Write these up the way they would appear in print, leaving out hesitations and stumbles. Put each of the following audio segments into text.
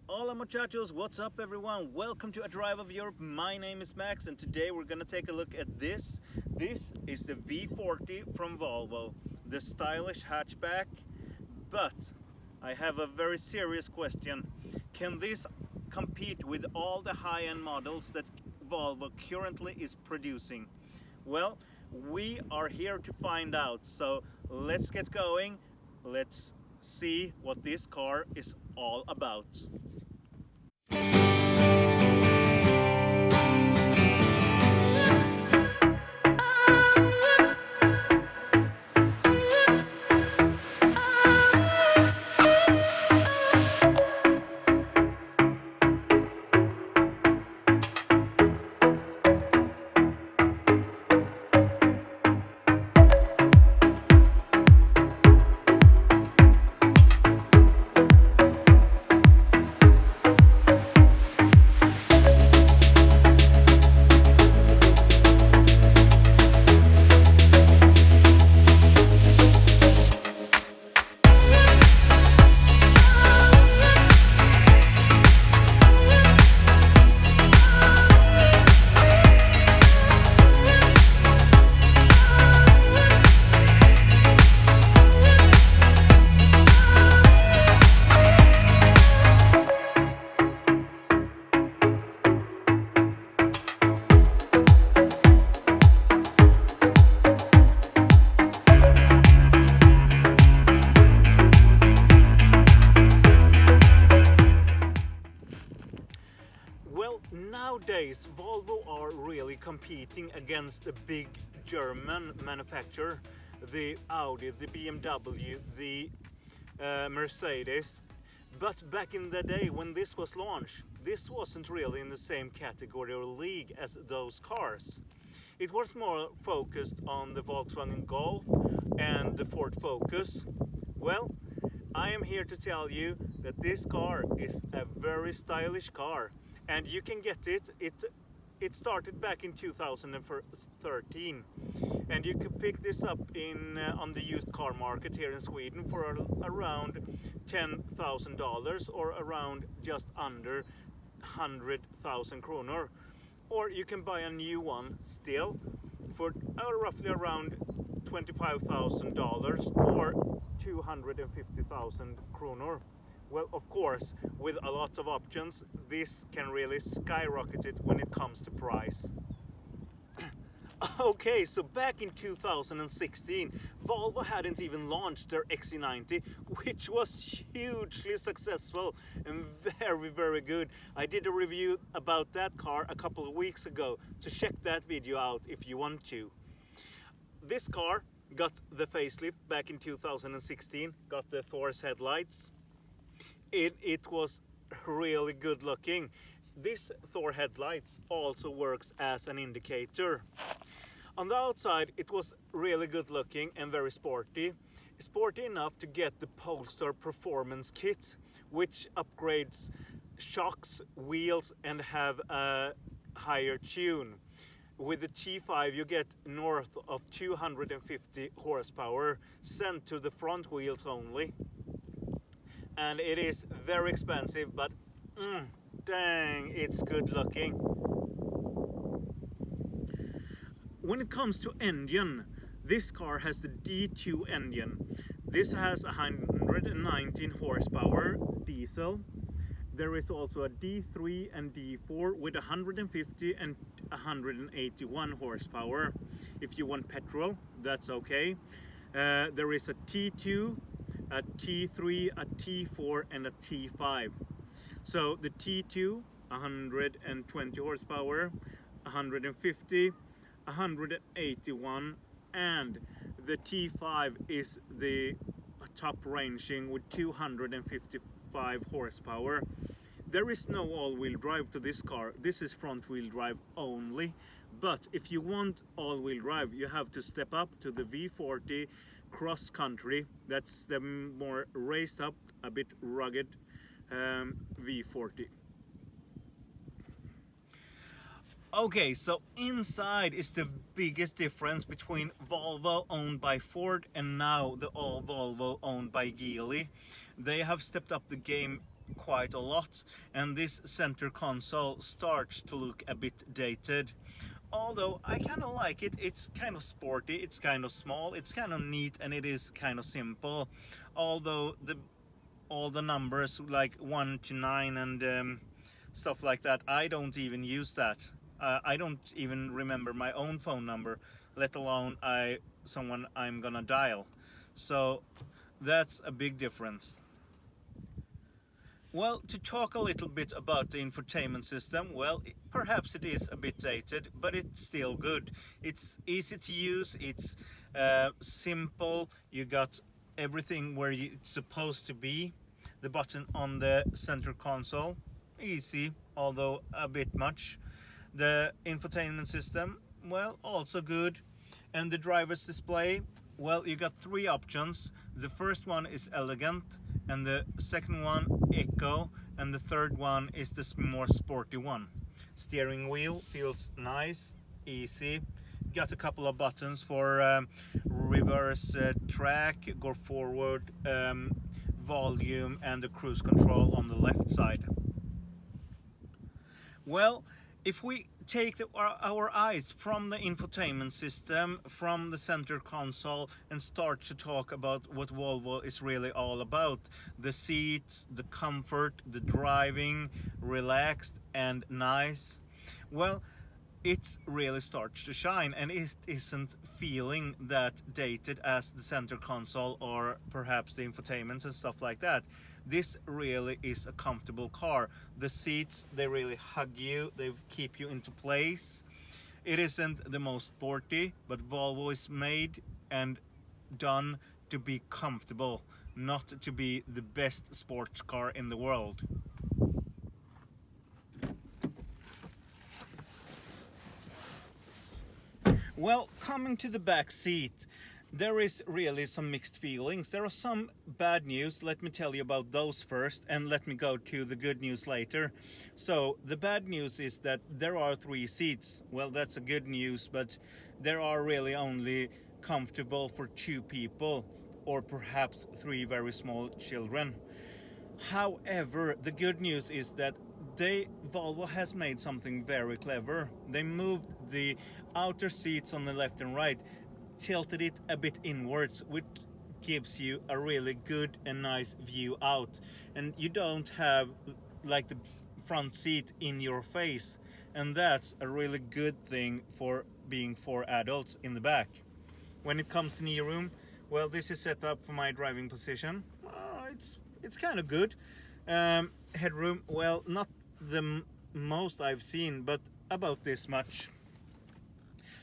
Hola muchachos, what's up everyone? Welcome to A Drive of Europe. My name is Max and today we're gonna take a look at this. This is the V40 from Volvo, the stylish hatchback. But I have a very serious question. Can this compete with all the high-end models that Volvo currently is producing? Well, we are here to find out, so let's get going. Let's see what this car is all about. Well, nowadays Volvo are really competing against the big German manufacturer, the Audi, the BMW, the Mercedes. But back in the day when this was launched, this wasn't really in the same category or league as those cars. It was more focused on the Volkswagen Golf and the Ford Focus. Well, I am here to tell you that this car is a very stylish car. And you can get it. It started back in 2013, and you could pick this up on the used car market here in Sweden for around $10,000 or around just under 100,000 kronor. Or you can buy a new one still for roughly around $25,000 or 250,000 kronor. Well, of course, with a lot of options, this can really skyrocket it when it comes to price. Okay, so back in 2016, Volvo hadn't even launched their XC90, which was hugely successful and very good. I did a review about that car a couple of weeks ago, so check that video out if you want to. This car got the facelift back in 2016, got the Thor's headlights. It was really good looking. This Thor headlights also works as an indicator. On the outside it was really good looking and very sporty. Sporty enough to get the Polestar Performance Kit, which upgrades shocks, wheels and have a higher tune. With the T5 you get north of 250 horsepower sent to the front wheels only. And it is very expensive, but dang, it's good looking. When it comes to engine, this car has the D2 engine. This has 119 horsepower diesel. There is also a D3 and D4 with 150 and 181 horsepower. If you want petrol, that's okay. There is a T2, a T3, a T4 and a T5. So the T2, 120 horsepower, 150, 181, and the T5 is the top ranging with 255 horsepower. There is no all-wheel drive to this car. This is front-wheel drive only. But if you want all-wheel drive, you have to step up to the V40 cross country. That's the more raised up, a bit rugged V40. Okay, so inside is the biggest difference between Volvo owned by Ford and now the all Volvo owned by Geely. They have stepped up the game quite a lot, and this center console starts to look a bit dated. Although I kind of like it. It's kind of sporty, it's kind of small, it's kind of neat, and it is kind of simple. Although all the numbers like 1 to 9 and stuff like that, I don't even use that. I don't even remember my own phone number, let alone someone I'm gonna dial. So that's a big difference. Well, to talk a little bit about the infotainment system, well, perhaps it is a bit dated, but it's still good. It's easy to use, it's simple, you got everything where it's supposed to be. The button on the center console, easy, although a bit much. The infotainment system, well, also good. And the driver's display, well, you got 3 options. The first one is elegant, and the second one eco, and the third one is the more sporty one. Steering wheel feels nice, easy. Got a couple of buttons for reverse track, go forward, volume, and the cruise control on the left side. Well, if we take our eyes from the infotainment system, from the center console, and start to talk about what Volvo is really all about, the seats, the comfort, the driving, relaxed and nice, well, it really starts to shine, and it isn't feeling that dated as the center console or perhaps the infotainment and stuff like that. This really is a comfortable car. The seats, they really hug you, they keep you into place. It isn't the most sporty, but Volvo is made and done to be comfortable, not to be the best sports car in the world. Well, coming to the back seat, there is really some mixed feelings. There are some bad news. Let me tell you about those first, and let me go to the good news later. So the bad news is that there are 3 seats. Well, that's a good news, but there are really only comfortable for 2 people, or perhaps 3 very small children. However, the good news is that Volvo has made something very clever. They moved the outer seats on the left and right, tilted it a bit inwards, which gives you a really good and nice view out, and you don't have like the front seat in your face, and that's a really good thing for being 4 adults in the back. When it comes to knee room, well, this is set up for my driving position. It's kind of good. Headroom, well, not the most I've seen, but about this much.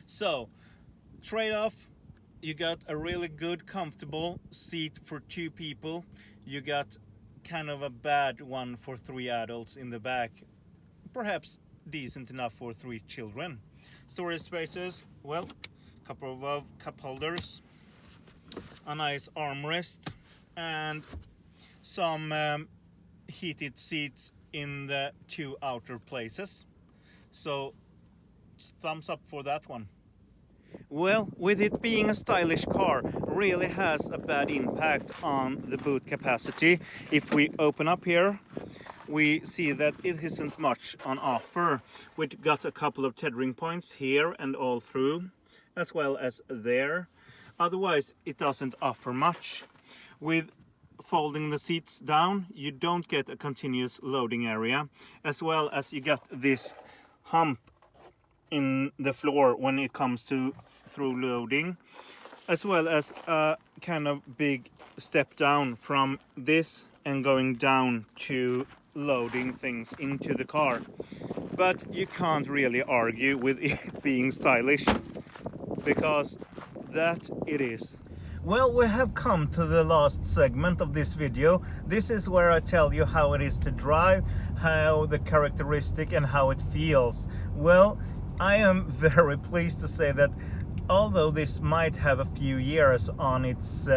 So trade-off, you got a really good comfortable seat for 2 people. You got kind of a bad one for 3 adults in the back, perhaps decent enough for 3 children. Storage spaces, well, couple of cup holders, a nice armrest, and some heated seats in the 2 outer places. So thumbs up for that one. Well, with it being a stylish car, really has a bad impact on the boot capacity. If we open up here, we see that it isn't much on offer. We've got a couple of tethering points here and all through, as well as there. Otherwise, it doesn't offer much. With folding the seats down, you don't get a continuous loading area, as well as you got this hump in the floor when it comes to through loading, as well as a kind of big step down from this and going down to loading things into the car. But you can't really argue with it being stylish, because that it is. Well, we have come to the last segment of this video. This is where I tell you how it is to drive, how the characteristic and how it feels. Well, I am very pleased to say that although this might have a few years on its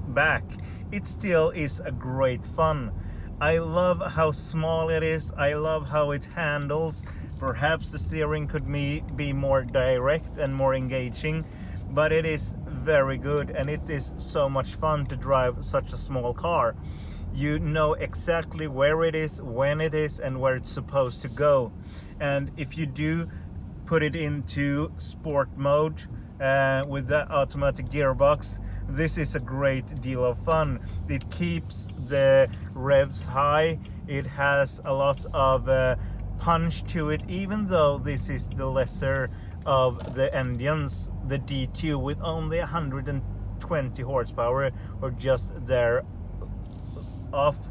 back, it still is a great fun. I love how small it is. I love how it handles. Perhaps the steering could be more direct and more engaging, but it is very good, and it is so much fun to drive such a small car. you know exactly where it is, when it is, and where it's supposed to go. And if you do put it into sport mode with that automatic gearbox, this is a great deal of fun. It keeps the revs high, it has a lot of punch to it, even though this is the lesser of the engines, the D2, with only 120 horsepower or just there off.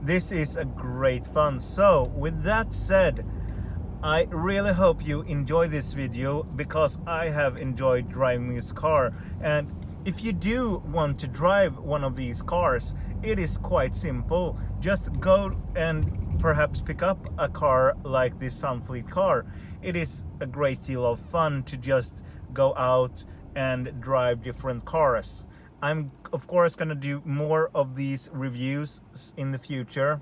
This is a great fun. So with that said, I really hope you enjoy this video, because I have enjoyed driving this car. And if you do want to drive one of these cars, it is quite simple. Just go and perhaps pick up a car like this Sunfleet car. It is a great deal of fun to just go out and drive different cars. I'm of course gonna do more of these reviews in the future.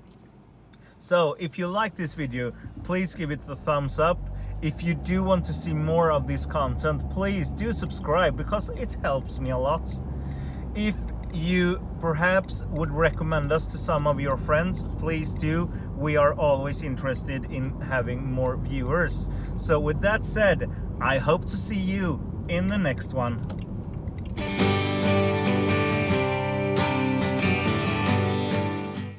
So if you like this video, please give it a thumbs up. If you do want to see more of this content, please do subscribe, because it helps me a lot. If you perhaps would recommend us to some of your friends, please do. We are always interested in having more viewers. So with that said, I hope to see you in the next one.